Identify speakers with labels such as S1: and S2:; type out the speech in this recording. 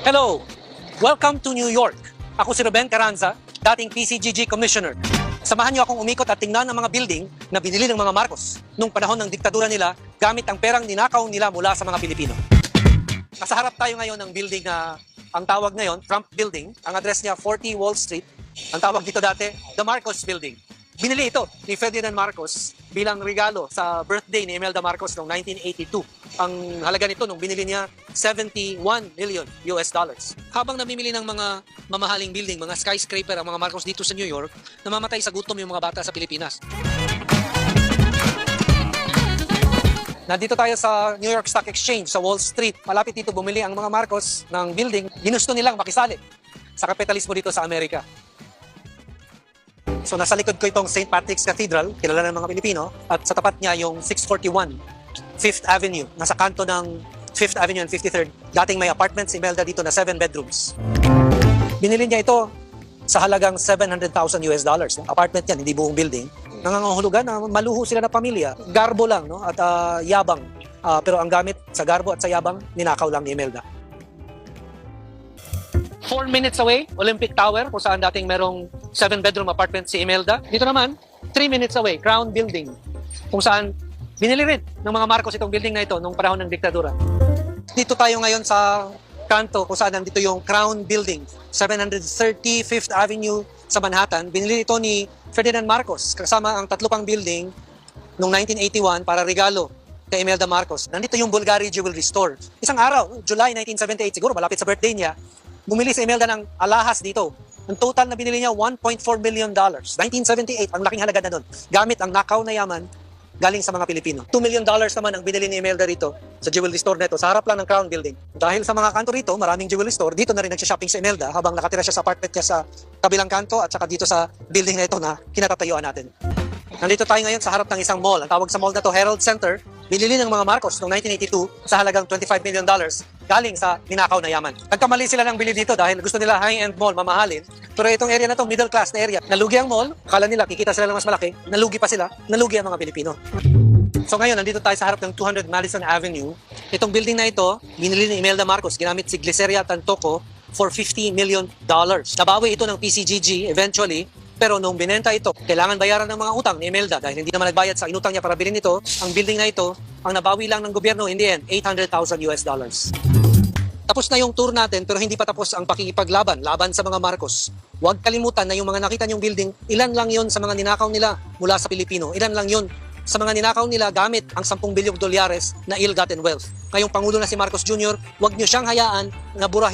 S1: Hello! Welcome to New York. Ako si Ruben Carranza, dating PCGG Commissioner. Samahan niyo akong umikot at tingnan ang mga building na binili ng mga Marcos nung panahon ng diktadura nila gamit ang perang ninakaw nila mula sa mga Pilipino. Nasa harap tayo ngayon ng building na ang tawag ngayon, Trump Building. Ang address niya, 40 Wall Street. Ang tawag dito dati, The Marcos Building. Binili ito ni Ferdinand Marcos bilang regalo sa birthday ni Imelda Marcos noong 1982. Ang halaga nito nung binili niya, $71 million. Habang namimili ng mga mamahaling building, mga skyscraper ang mga Marcos dito sa New York, namamatay sa gutom yung mga bata sa Pilipinas. Nandito tayo sa New York Stock Exchange, sa Wall Street. Malapit dito bumili ang mga Marcos ng building. Ginusto nilang makisali sa kapitalismo dito sa Amerika. So nasa likod ko itong St. Patrick's Cathedral, kilala ng mga Pilipino, at sa tapat niya yung 641 5th Avenue, nasa kanto ng 5th Avenue and 53rd. Dating may apartment si Imelda dito na 7 bedrooms. Binili niya ito sa halagang $700,000. No? Apartment yan, hindi buong building. Nangangahulugan na maluho sila na pamilya. Garbo lang, no? At yabang. Pero ang gamit sa garbo at sa yabang, ninakaw lang ni Imelda. 4 minutes away, Olympic Tower, kung saan dating merong 7-bedroom apartment si Imelda. Dito naman, 3 minutes away, Crown Building, kung saan binili rin ng mga Marcos itong building na ito nung panahon ng diktadura. Dito tayo ngayon sa kanto, kung saan nandito yung Crown Building, 735th Avenue sa Manhattan. Binili ito ni Ferdinand Marcos, kasama ang tatlo pang building noong 1981 para regalo kay Imelda Marcos. Nandito yung Bulgari Jewelry Store. Isang araw, July 1978, siguro malapit sa birthday niya, bumili si Imelda ng alahas dito. Ang total na binili niya, $1.4 million. 1978, ang laking halaga na doon. Gamit ang nakaw na yaman galing sa mga Pilipino. $2 million naman ang binili ni Imelda rito sa jewelry store nito, sa harap lang ng Crown Building. Dahil sa mga kanto rito, maraming jewelry store, dito na rin nagsha-shopping si Imelda habang nakatira siya sa apartment niya sa kabilang kanto at saka dito sa building na ito na kinatatayuan natin. Nandito tayo ngayon sa harap ng isang mall. Ang tawag sa mall na to, Herald Center. Binili ng mga Marcos noong 1982 sa halagang $25 million galing sa ninakaw na yaman. Nagkamali sila ng bili dito dahil gusto nila high-end mall, mamahalin. Pero itong area na to, middle class na area. Nalugi ang mall, akala nila kikita sila ng mas malaki. Nalugi pa sila, nalugi ang mga Pilipino. So ngayon, nandito tayo sa harap ng 200 Madison Avenue. Itong building na ito, binili ni Imelda Marcos, ginamit si Glyceria Tantoco for $50 million. Nabawi ito ng PCGG eventually, pero nung binenta ito, kailangan bayaran ng mga utang ni Imelda dahil hindi naman nagbayad sa inutang niya para bilhin ito. Ang building na ito, ang nabawi lang ng gobyerno in the end, $800,000. Tapos na yung tour natin pero hindi pa tapos ang pakikipaglaban laban sa mga Marcos. Huwag kalimutan na yung mga nakita niyong building, ilan lang yon sa mga ninakaw nila mula sa Pilipino. Ilan lang yon sa mga ninakaw nila gamit ang $10 bilyong na ill-gotten wealth. Ngayong Pangulo na si Marcos Jr., huwag niyo siyang hayaan na burahin